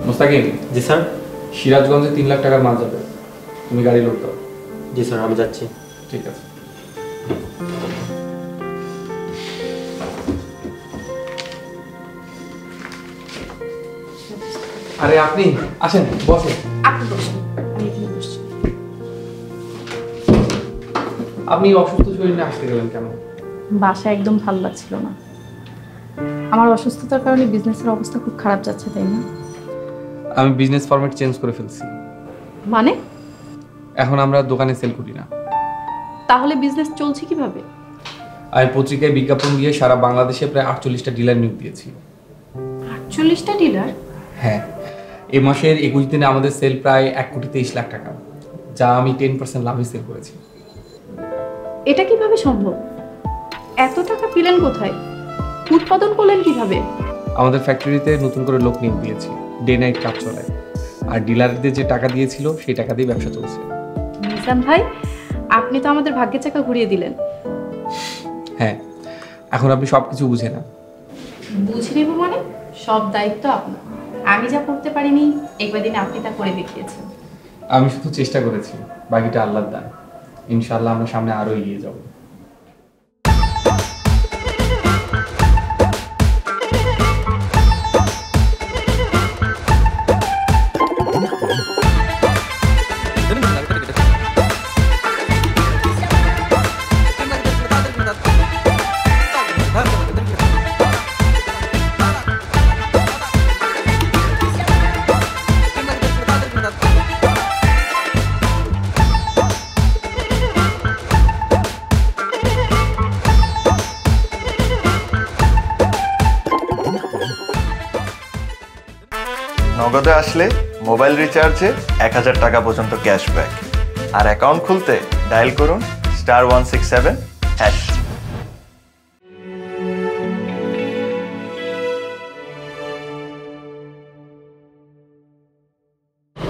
মুস্তাকিম। জি sir. সিরাজগঞ্জে 3 লাখ টাকার মাল যাবে, তুমি গাড়ি লোড দাও। জি স্যার, আমি যাচ্ছি। ঠিক আছে। আরে আপনি আসেন, বসেন। আপনি বসুন, আমি এখানে বসছি। আপনি অসুস্থ শরীর নিয়ে আসতে গেলেন কেন? বাসায় একদম ভালো লাগছিল না। আমার অসুস্থতার কারণে বিজনেসের অবস্থা খুব খারাপ যাচ্ছে, তাই না? আমি বিজনেস ফরম্যাট চেঞ্জ করে ফেলছি। মানে? এখন আমরা দোকানে সেল করি না। তাহলে বিজনেস চলছে কিভাবে? আমি পত্রিকায় বিজ্ঞাপন দিয়ে সারা বাংলাদেশে প্রায় 48টা ডিলার নিয়োগ দিয়েছি। 48টা ডিলার? হ্যাঁ, এই মাসের 21 দিনে আমাদের সেল প্রায় 1,23,00,000 টাকা, যা আমি 10% লাভে সেল করেছি। এটা কিভাবে সম্ভব? এত টাকা পেলেন কোথায়? উৎপাদন করলেন কিভাবে? আমাদের ফ্যাক্টরিতে নতুন করে লোক নিয়োগ দিয়েছি, ডে নাইট কাজ চলায়। আর ডিলারদের যে টাকা দিয়েছিল সেই টাকা দিয়ে ব্যবসা চলছে। মিজান ভাই, আপনি তো আমাদের ভাগ্যের চাকা ঘুরিয়ে দিলেন। হ্যাঁ, এখন আপনি সব কিছু বুঝে না। বুঝে নেব মানে? সব দায়িত্ব আপনার। আমি যা করতে পারিনি এই কয়দিনে আপনি তা করে দেখিয়েছেন। আমি শুধু চেষ্টা করেছি, বাকিটা আল্লাহর দান। ইনশাআল্লাহ আমরা সামনে আরো এগিয়ে যাব। নগদে আসলে মোবাইল রিচার্জে 1000 টাকা পর্যন্ত ক্যাশব্যাক। আর অ্যাকাউন্ট খুলতে ডায়াল করুন *167#।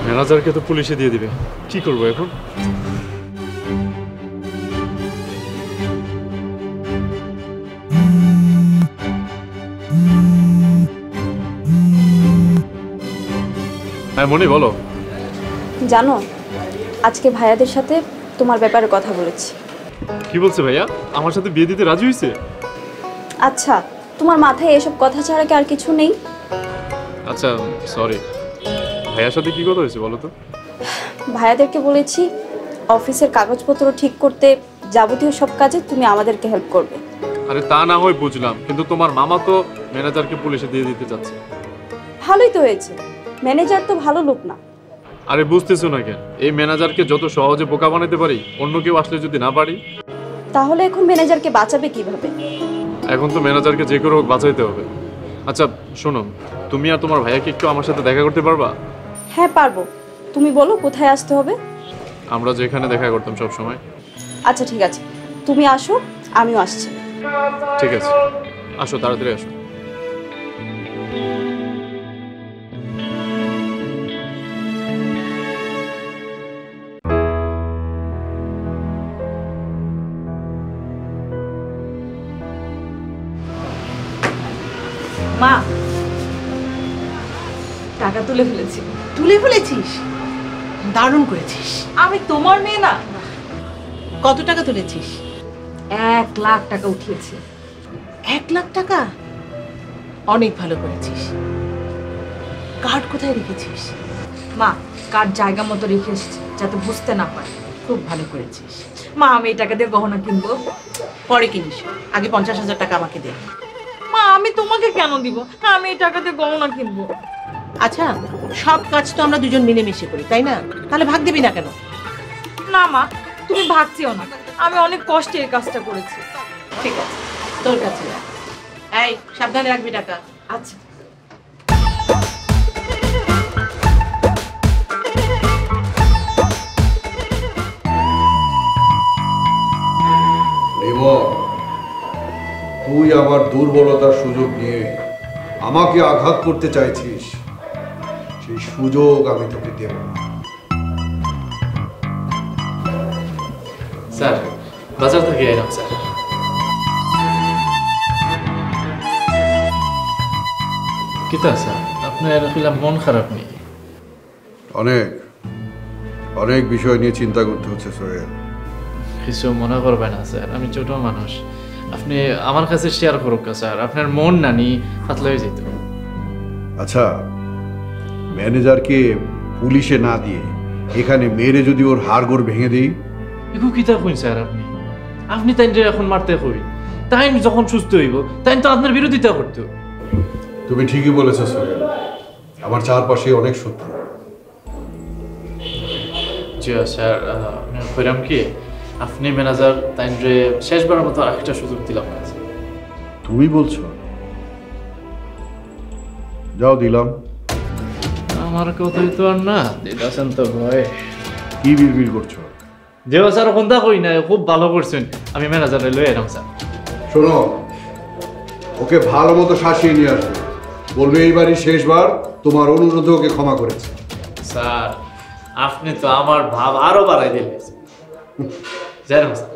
ম্যানেজারকে তো পুলিশে দিয়ে দিবে, কি করবো এখন? হ্যাঁ মনি, বলো। জানো, আজকে ভাইয়াদের সাথে তোমার ব্যাপারে কথা বলেছি। কি বলছে ভাইয়া? আমার সাথে বিয়ে দিতে রাজি হয়েছে? আচ্ছা, তোমার মাথায় এসব কথা ছাড়া কি আর কিছু নেই? আচ্ছা সরি, ভাইয়ার সাথে কি কথা হয়েছে বলো তো? ভাইয়াদেরকে বলেছি অফিসের কাগজপত্র ঠিক করতে, যাবতীয় সব কাজে তুমি আমাদেরকে হেল্প করবে। আরে তা না হয় বুঝলাম, কিন্তু তোমার মামা তো ম্যানেজারকে পুলিশে দিয়ে দিতে চাচ্ছে। ভালোই তো হয়েছে, ম্যানেজার তো ভালো লোক না। আরে বুঝতেছো না কেন? এই ম্যানেজারকে যত সহজে বোকা বানাতে পারি, অন্য কেউ আসলে যদি না পারি। তাহলে এখন ম্যানেজারকে বাঁচাবে কিভাবে? এখন তো ম্যানেজারকে যে করে হোক বাঁচাইতে হবে। আচ্ছা শোনো, তুমি আর তোমার ভাইয়াকে একটু আমার সাথে দেখা করতে পারবা? হ্যাঁ পারবো, তুমি বলো কোথায় আসতে হবে? আমরা যেখানে দেখা করতাম সব সময়। আচ্ছা ঠিক আছে, তুমি আসো, আমিও আসছি। ঠিক আছে, আসো তাড়াতাড়ি আসো। মা, টাকা তুলে ফেলেছি। তুলে ফেলেছিস? দারুণ করেছিস। আমি তোমার মেয়ে না? কত টাকা তুলেছিস? 1 লাখ টাকা উঠিয়েছি। 1 লাখ টাকা? অনেক ভালো করেছিস। কার্ড কোথায় রেখেছিস? মা, কার্ড জায়গা মতো রেখে এসেছি যাতে বুঝতে না পারে। খুব ভালো করেছিস। মা, আমি এই টাকা দিয়ে গহনা কিনবো। পরে কিনিস, আগে 50,000 টাকা আমাকে দে। মা, আমি তোমাকে কেন দিব? আমি এই টাকা দিয়ে গহনা কিনবো। আচ্ছা, সব কাজ তো আমরা দুজন মিলেমিশে করি, তাই না? তাহলে ভাগ দিবি না কেন? না মা, তুমি ভাগছিও না, আমি অনেক কষ্টে এই কাজটা করেছি। ঠিক আছে, তোর কাছে রাখ। এই সাবধানে রাখবি টাকা। আচ্ছা। তুই আমার দুর্বলতার সুযোগ নিয়ে আমাকে আঘাত করতে চাইছিস, সেই সুযোগ আমি তোকে দেব না। স্যার বাজার থেকে এলাম স্যার। কিতা স্যার আপনার এরকম মন খারাপ নেই? অনেক অনেক বিষয় নিয়ে চিন্তা করতে হচ্ছে সোহেল। কিছু মনে করবেন না স্যার, আমি ছোট মানুষ। আপনি আমার কাছে শেয়ার করুক স্যার, আপনার মন নানি পাতলা হয়ে যেত। আচ্ছা, ম্যানেজারকে পুলিশে না দিয়ে এখানে মেরে যদি ওর হাড়গোড় ভেঙে দিই? এগু কিতা কইন স্যার আপনি? আপনি তাই এখন মারতে কই, তাই যখন সুস্থ হইব তাই তো আপনার বিরোধিতা করতো। তুমি ঠিকই বলেছো সোহেল, আমার চারপাশে অনেক শত্রু। জি স্যার, কইরাম কি আপনি ম্যানেজার তাই শেষবারের মতো আরেকটা সুযোগ দিলাম। তুমি বলছো? যাও দিলাম। আমার কথাই তো আর না দিদাসেন তো ভয়। কি বিড়বিড় করছো? দেও স্যার কোনটা কই না, খুব ভালো করছেন, আমি ম্যানেজারে লই এলাম স্যার। শোনো, ওকে ভালো মতো শাসিয়ে নিয়ে আসবে, বলবে এইবারই শেষবার, তোমার অনুরোধে ওকে ক্ষমা করেছে। স্যার আপনি তো আমার ভাব আরো বাড়াই দিলেন। জানেন স্যার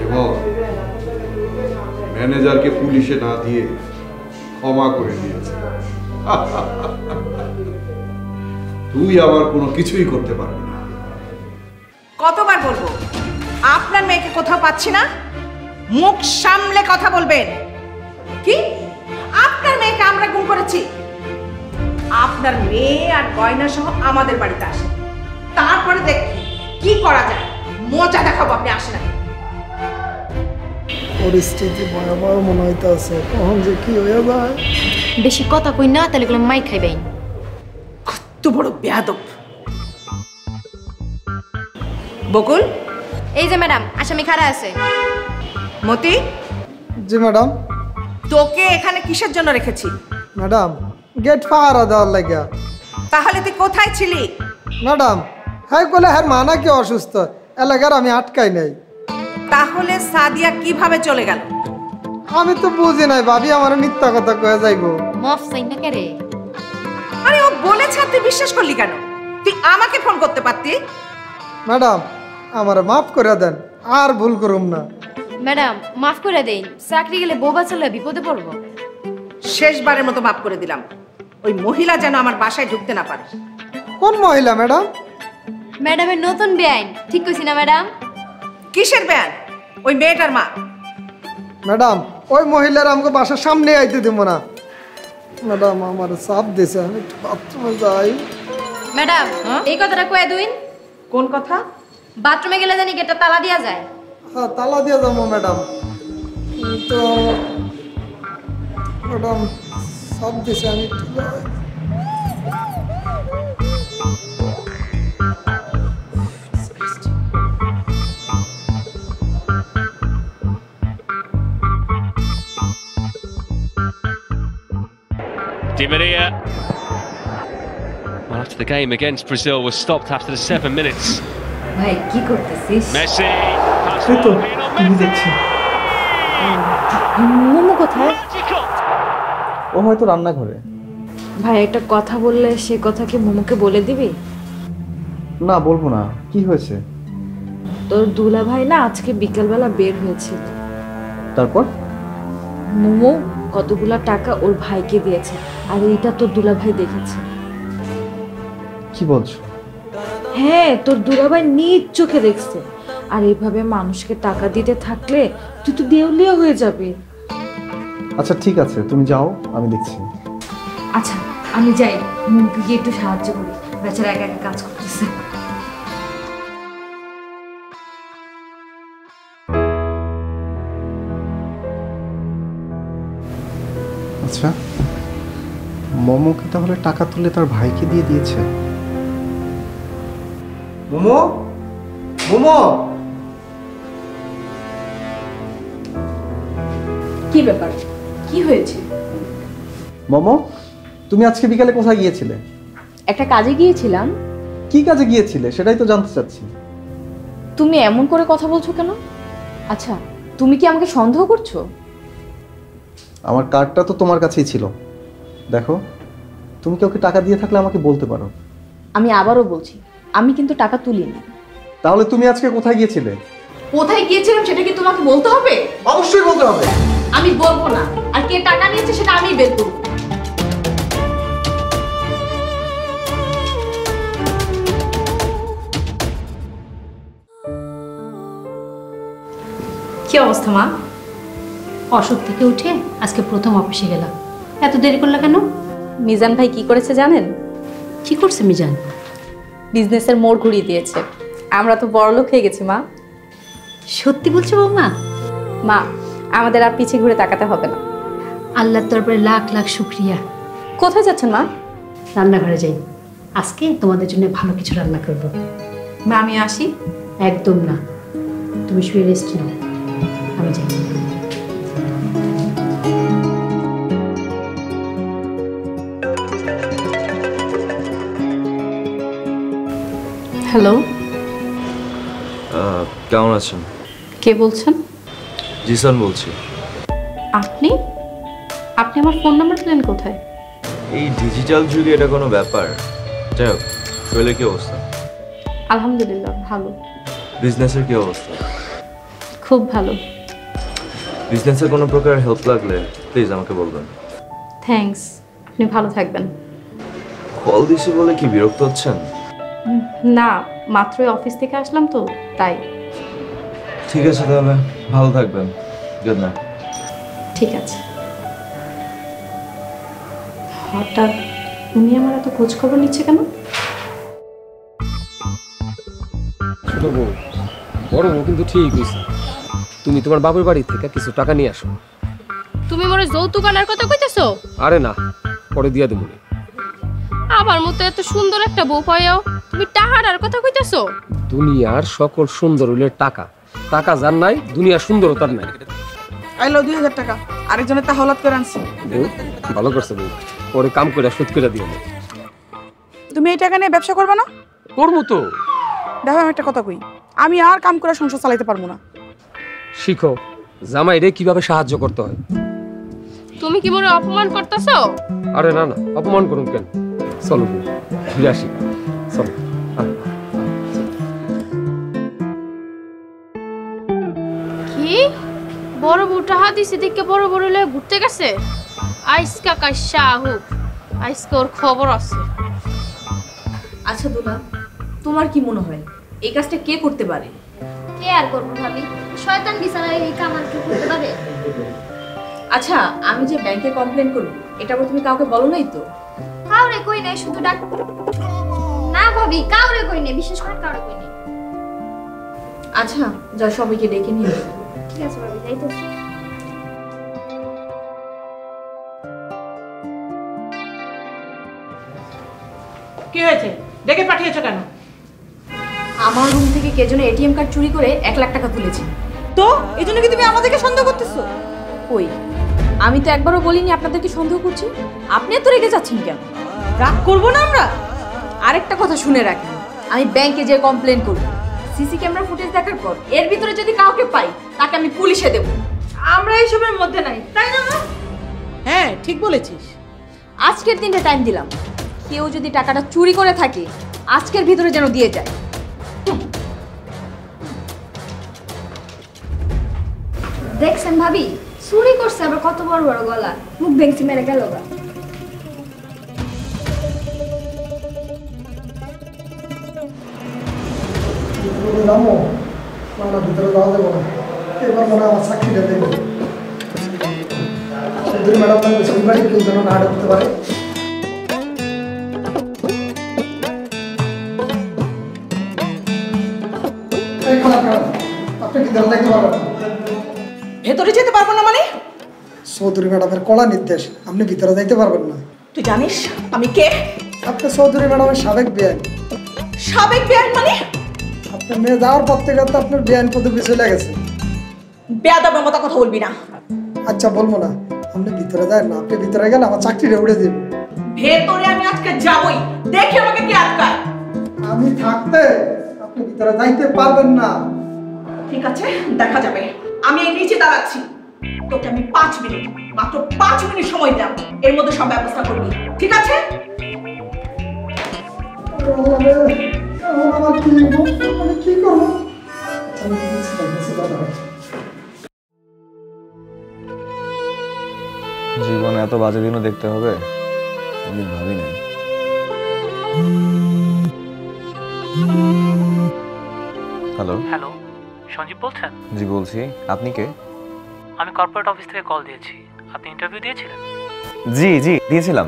এবং ম্যানেজারকে পুলিশে না দিয়ে ক্ষমা করে দিয়েছে। তুই আবার কোনো কিছুই করতে পারবি না। কতবার বলবো আপনার মেয়েকে কোথাও পাচ্ছি না? মুখ সামলে কথা বলবেন। কি আপনার মেয়েকে আমরা গুম করেছি? আপনার মেয়ে আর গয়না সহ আমাদের বাড়িতে আসে, তারপরে দেখি কি করা যায়, মজা দেখাবো। আপনি আসেন না। পরিস্থিতি ভয়াবহ মনে হইতেছে, কখন যে কি হয়ে যায়। বেশি কথা কই না, তাহলে গুলো মাই খাইবেন। কত বড় বেয়াদব। বকুল, এই যে ম্যাডাম আসামি খাড়া আছে। মতি। জি ম্যাডাম। তোকে এখানে কিসের জন্য রেখেছি? ম্যাডাম গেট পাহারা দেওয়ার লাগিয়া। তাহলে তুই কোথায় ছিলি? ম্যাডাম হ্যাঁ বলে হ্যাঁ মা নাকি অসুস্থ, এলাকার আমি আটকাই নাই। তাহলে সাদিয়া কিভাবে চলে গেল? আমি তো বুঝি নাই, ভাবি আমার মিথ্যা কথা কয়ে যাইবো। মাফ চাই না কে রে? আরে ও বলেছে, তুই বিশ্বাস করলি কেন? তুই আমাকে ফোন করতে পারতি। ম্যাডাম আমার মাফ করে দেন, আর ভুল করুম না। ম্যাডাম মাফ করে দেন, চাকরি গেলে বউ বাঁচালে বিপদে পড়বো। শেষবারের মতো মাফ করে দিলাম। ওই মহিলা যেন আমার বাসায় ঢুকতে না পারে। কোন মহিলা ম্যাডাম? ম্যাডামের নতুন বেআইন, ঠিক কইছি না ম্যাডাম? কিসের বেআইন? ওই মেয়েটার মা। ম্যাডাম ওই মহিলার আমাকে বাসার সামনে আইতে দেবো না। ম্যাডাম আমার চাপ দিছে, আমি একটু বাথরুমে যাই। ম্যাডাম এই কথাটা কয়ে দুইন। কোন কথা? বাথরুমে গেলে জানি গেটটা তালা দিয়া যায়। হ্যাঁ তালা দিয়ে যাবো ম্যাডাম। তো ম্যাডাম চাপ দিছে, আমি একটু যাই। Di Maria, well, after the game against Brazil was stopped after the 7 minutes. ভাই কি করতেছিস? Messi. এই তো তুমি দেখছি। মোমো কোথায়? ও হয়তো রান্নাঘরে। ভাই একটা কথা বললে সে কথা কি মোমোকে বলে দিবি? না বলবো না, কি হয়েছে? তোর দুলা ভাই না আজকে বিকেলবেলা বের হয়েছিল। তারপর মোমো কতগুলা টাকা ওর ভাইকে দিয়েছে, আর এইটা তোর দুলা ভাই দেখেছে। কি বলছো? হ্যাঁ তোর দুলা ভাই নিজ চোখে দেখছে। আর এইভাবে মানুষকে টাকা দিতে থাকলে তুই তো দেউলিয়া হয়ে যাবে। আচ্ছা ঠিক আছে, তুমি যাও, আমি দেখছি। আচ্ছা আমি যাই, মোমোকে গিয়ে একটু সাহায্য করি, বেচারা একা একা কাজ করতেছে। আচ্ছা মোমোকে তাহলে টাকা তুলে তার ভাইকে দিয়ে দিয়েছে। মোমো, মোমো। কি ব্যাপার, কি হয়েছে? মোমো তুমি আজকে বিকালে কোথায় গিয়েছিলে? একটা কাজে গিয়েছিলাম। কি কাজে গিয়েছিলে সেটাই তো জানতে চাচ্ছি। তুমি এমন করে কথা বলছো কেন? আচ্ছা তুমি কি আমাকে সন্দেহ করছো? আমার কার্ডটা তো তোমার কাছেই ছিল, দেখো, তুমি কি ওকে টাকা দিয়ে থাকলে আমাকে বলতে পারো। আমি আবারও বলছি, আমি কিন্তু টাকা তুলিনি। তাহলে তুমি আজকে কোথায় গিয়েছিলে? কোথায় গিয়েছিলাম সেটা কি তোমাকে বলতে হবে? অবশ্যই বলতে হবে। আমি বলবো না, আর কে টাকা নিয়েছে সেটা আমিই বের করব। কি অবস্থা মা? অসুখ থেকে উঠে আজকে প্রথম অফিসে গেলাম, এত দেরি করলা কেন? মিজান ভাই কি করেছে জানেন? কি করছে মিজান? বিজনেসের মোড় ঘুরিয়ে দিয়েছে। আমরা তো বড়লোক হয়ে গেছি মা। সত্যি বলছো বৌমা? মা, আমাদের আর পিছে ঘুরে তাকাতে হবে না। আল্লাহর দরবারে লাখ লাখ শুকরিয়া। কোথায় যাচ্ছেন মা? রান্নাঘরে যাই, আজকে তোমাদের জন্য ভালো কিছু রান্না করব। মা আমি আসি? একদম না, তুমি শুয়ে রেস্ট নাও, আমি যাই। হ্যালো, কেমন আছেন? কে বলছেন? জিসান বলছি। আপনি আপনি আমার ফোন নাম্বার পেলেন কোথায়? এই ডিজিটাল যুগে এটা কোনো ব্যাপার? যাই হোক, শৈলের কি অবস্থা? আলহামদুলিল্লাহ ভালো। বিজনেসের কি অবস্থা? খুব ভালো। বিজনেসের কোনো প্রকার হেল্প লাগলে প্লিজ আমাকে বলবেন। থ্যাঙ্কস, আপনি ভালো থাকবেন। কল দিছি বলে কি বিরক্ত হচ্ছেন? না, মাত্রই অফিস থেকে আসলাম তো তাই। ঠিক আছে তাহলে, ভালো থাকবেন। Good night. ঠিক আছে। হঠাৎ উনি আমার এত খোঁজ খবর নিচ্ছে কেন? ছোট বউ, বড় বউ কিন্তু ঠিক হয়েছে। তুমি তোমার বাবার বাড়ি থেকে কিছু টাকা নিয়ে আসো। তুমি মোরে যৌতুক আনার কথা কইতেছো? আরে না, পরে দিয়া দেবো। আমার মতো এত সুন্দর একটা বউ পাইও তুমি টাহার কথা কইতেছো? দুনিয়ার সকল সুন্দর হইলে টাকা, টাকা যার নাই দুনিয়ার সুন্দরতার নাই। আইলো 2000 টাকা, আরেকজনের তাহলাত করে আনছি। ভালো করছে বউ, পরে কাম করে শোধ করে দিও। তুমি এই টাকা নিয়ে ব্যবসা করবে না? করবো তো। দেখো আমি একটা কথা কই, আমি আর কাম করে সংসার চালাইতে পারবো না। শিখো জামাই রে কিভাবে সাহায্য করতে হয়। তুমি কি মোরে অপমান করতেছো? আরে না না, অপমান করুন কেন? চলো ঘুরে আসি, চলো। কি বড় বউ টাহা দিছে দেখে বড় বড় লয়ে ঘুরতে গেছে? আইসকা কাইসা হোক, আইসকা ওর খবর আছে। আচ্ছা দুলা, তোমার কি মনে হয় এই কাজটা কে করতে পারে? কে আর করবো ভাবি? শয়তান বিছানায় এই কাম আর কি করতে পারে? আচ্ছা, আমি যে ব্যাংকে কমপ্লেন করব এটা আবার তুমি কাউকে বলো নাই তো? কাউরে কই নাই, শুধু ডাক না ভাবি, কাউরে কই নাই, বিশেষ করে কাউরে কই নাই। আচ্ছা যা, সবাইকে ডেকে নিয়ে এসো। ঠিক আছে ভাবি, যাইতেছি। কি হয়েছে? ডেকে পাঠিয়েছো কেন? আমার রুম থেকে কে যেন এটিএম কার্ড চুরি করে 1 লাখ টাকা তুলেছে। তো এই জন্য কি তুমি আমাদেরকে সন্দেহ করতেছো? কই, আমি তো একবারও বলিনি আপনাদেরকে সন্দেহ করছি। আপনি এত রেগে যাচ্ছেন কেন? রাগ করবো না আমরা? আরেকটা কথা শুনে রাখেন, আমি ব্যাংকে যে কমপ্লেন করব, সিসি ক্যামেরা ফুটেজ দেখার পর এর ভিতরে যদি কাউকে পাই তাকে আমি পুলিশে দেব। আমরা এইসবের মধ্যে নাই, তাই না মা? হ্যাঁ ঠিক বলেছিস। আজকের দিনটা টাইম দিলাম, কেউ যদি টাকাটা চুরি করে থাকে আজকের ভিতরে যেন দিয়ে যায়। দেখছেন ভাবি, চুরি করছে আবার কত বড় বড় গলা, মুখ ভেঙচি মেরে গেল গা। ভিতরে যাওয়া যাবো না, এবার মনে হয় আমার চাকরিটা দেবো। চৌধুরী ম্যাডাম ওই বাড়ি কেউ যেন না ঢুকতে পারে। আপনি কি ধরে দেখতে পারবেন? ভেতরে যেতে পারবো না মানে? চৌধুরী ম্যাডামের কড়া নির্দেশ, আপনি ভিতরে যাইতে পারবেন না। তুই জানিস আমি কে? আপনি চৌধুরী ম্যাডামের সাবেক বেআইন। সাবেক বেআইন মানে? আপনার মেয়ে যাওয়ার পর থেকে তো আপনার বেআইন পদবি চলে গেছে। বেয়াদবের মতো কথা বলবি না। আচ্ছা বলবো না, আপনি ভিতরে যান না, আপনি ভিতরে গেলে আমার চাকরিটা উড়ে দেবে। ভেতরে আমি আজকে যাবই, দেখি আমাকে কে আটকায়। আমি থাকতে আপনি ভিতরে যাইতে পারবেন না। ঠিক আছে, দেখা যাবে। আমি এই নিচে দাঁড়াচ্ছি। তোকে আমি 5 মিনিট, মাত্র 5 মিনিট সময় দিলাম, এর মধ্যে সব ব্যবস্থা করবি, ঠিক আছে? জীবনে এত বাজে দিনও দেখতে হবে আমি ভাবি নাই। হ্যালো হ্যালো, সঞ্জীব বলছেন? জি বলছি, আপনি কে? আমি কর্পোরেট অফিস থেকে কল দিয়েছি। আপনি ইন্টারভিউ দিয়েছিলেন? জি জি দিয়েছিলাম।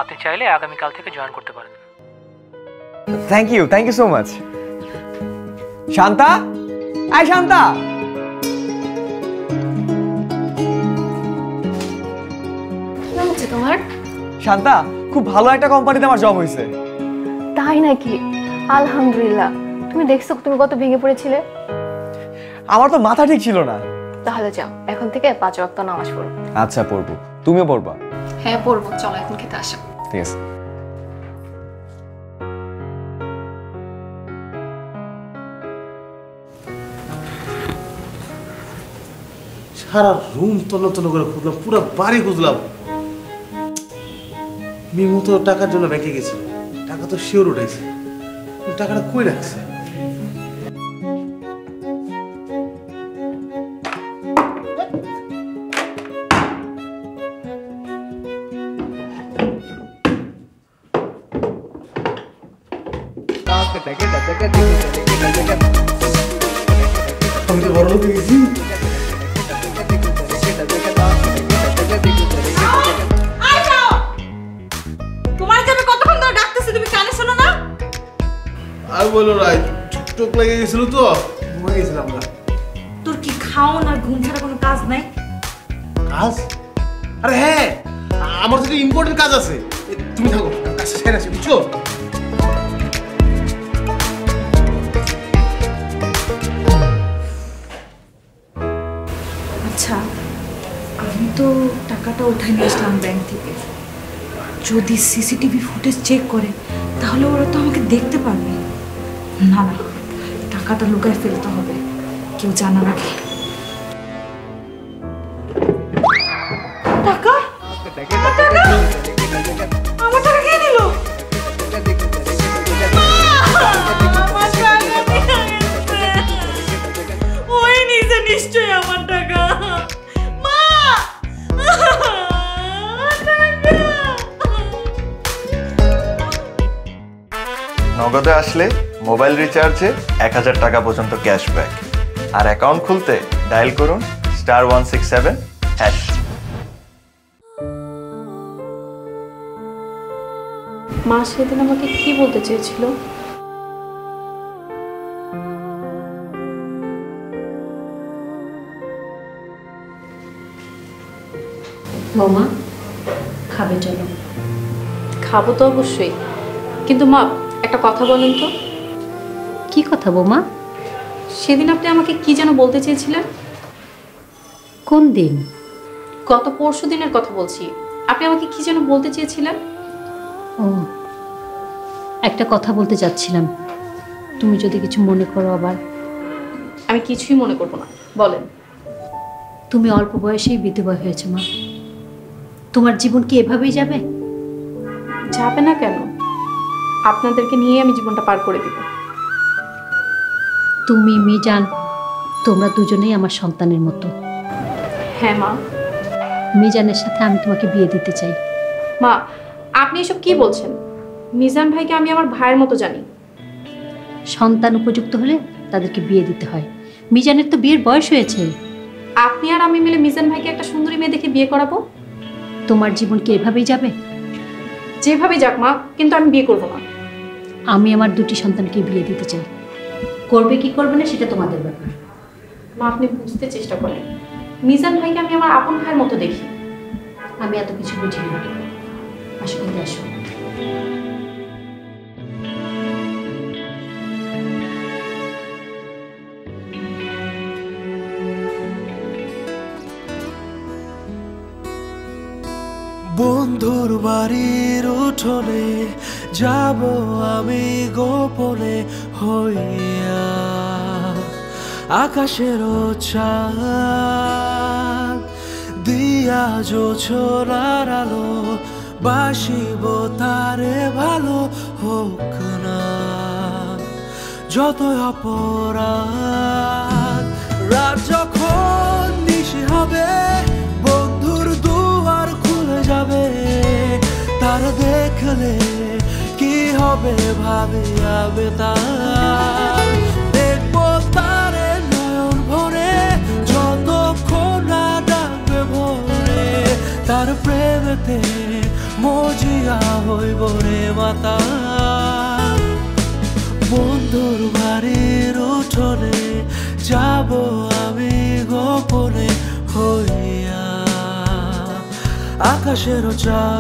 আপনি চাইলে আগামীকাল থেকে জয়েন করতে পারেন। Thank you so much. Shanta, আয় শান্তা। কি হচ্ছে তোমার? শান্তা, খুব ভালো একটা কোম্পানিতে আমার জব হয়েছে। তাই নাকি? আলহামদুলিল্লাহ। তুমি দেখছো তুমি কত ভেঙে পড়েছিলে? আমার তো মাথা ঠিক ছিল না। তাহলে যাও, এখন থেকে 5 ওয়াক্ত নামাজ পড়ো। আচ্ছা পড়বো, তুমিও পড়বা? হ্যাঁ পড়বো, চলো এখন খেতে আসো। ঠিক আছে। সারা রুম তন্ন তন্ন করে খুঁজলাম, পুরো বাড়ি খুঁজলাম। মিমু তো টাকার জন্য ব্যাংকে গেছিল, টাকা তো শিওর উঠাইছে, টাকাটা কই রাখছে? আমি তো বড় লোক গেছি। আর বলো রাই, টুকটুক লেগে গেছিল তো ঘুমিয়ে গেছিলাম না। তোর কি খাওন আর ঘুম ছাড়া কোনো কাজ নাই? কাজ? আরে হ্যাঁ, আমার তো ইম্পর্টেন্ট কাজ আছে। তুমি থাকো, কাজটা সেরে আসি, বুঝছো? আচ্ছা, আমি তো টাকাটা উঠাই নিয়ে আসলাম ব্যাংক থেকে। যদি সিসিটিভি ফুটেজ চেক করে তাহলে ওরা তো আমাকে দেখতে পারবে। না না, টাকাটা লুকায় ফেলতে হবে, কেউ জানার আগে। টাকা? আমার টাকা কে নিল? ওই নিচে নিশ্চয়ই আমার টাকা। নগদে আসলে মোবাইল রিচার্জে 1000 টাকা পর্যন্ত ক্যাশব্যাক, আর অ্যাকাউন্ট খুলতে ডায়াল করুন *167#। মা সেদিন আমাকে কি বলতে চেয়েছিল? বৌমা, খাবে চলো। খাবো তো অবশ্যই, কিন্তু মা একটা কথা বলেন তো। কি কথা বৌমা? সেদিন আপনি আমাকে কি যেন বলতে চেয়েছিলেন? কোন দিন? গত পরশু দিনের কথা বলছি। আপনি আমাকে কি যেন বলতে চেয়েছিলেন? ও, একটা কথা বলতে চাচ্ছিলাম, তুমি যদি কিছু মনে করো আবার। আমি কিছুই মনে করবো না, বলেন। তুমি অল্প বয়সেই বিধবা হয়েছো মা, তোমার জীবন কি এভাবেই যাবে? যাবে না কেন? আপনাদেরকে নিয়ে আমি জীবনটা পার করে দিব। তুমি মিজান, তোমরা দুজনেই আমার সন্তানের মতো। হ্যাঁ মা। মিজানের সাথে আমি তোমাকে বিয়ে দিতে চাই। মা, আপনি এসব কি বলছেন? মিজান ভাইকে আমি আমার ভাইয়ের মতো জানি। সন্তান উপযুক্ত হলে তাদেরকে বিয়ে দিতে হয়। মিজানের তো বিয়ের বয়স হয়েছে। আপনি আর আমি মিলে মিজান ভাইকে একটা সুন্দরী মেয়ে দেখে বিয়ে করাবো। তোমার জীবন কি এভাবেই যাবে? যেভাবে যাক মা, কিন্তু আমি বিয়ে করবো না। আমি আমার দুটি সন্তানকে বিয়ে দিতে চাই। করবে কি করবে না সেটা তোমাদের ব্যাপার। মা, আপনি বুঝতে চেষ্টা করেন, মিজান ভাইকে আমি আমার আপন ভাইয়ের মতো দেখি। আমি এত কিছু বুঝি না। আসো কিন্তু আসো। বন্ধুর বাড়ির উঠোনে যাব আমি গোপনে হইয়া, আকাশের চাঁদ দিয়া জোছনার আলো বাসিব তারে ভালো হোক না যত অপরাধ। রাত যখন নিশি হবে বন্ধুর দুয়ার খুলে যাবে, তার দেখলে কি হবে ভাবে যাবে তার। দেখবো তারে নয়ন ভরে যতক্ষণ না ডাকবে ভরে, তার প্রেমেতে মজিয়া হইব রে মাতা। বন্ধুর বাড়ির উঠোনে যাব আমি গোপনে হইয়া আকাশের চাঁদ।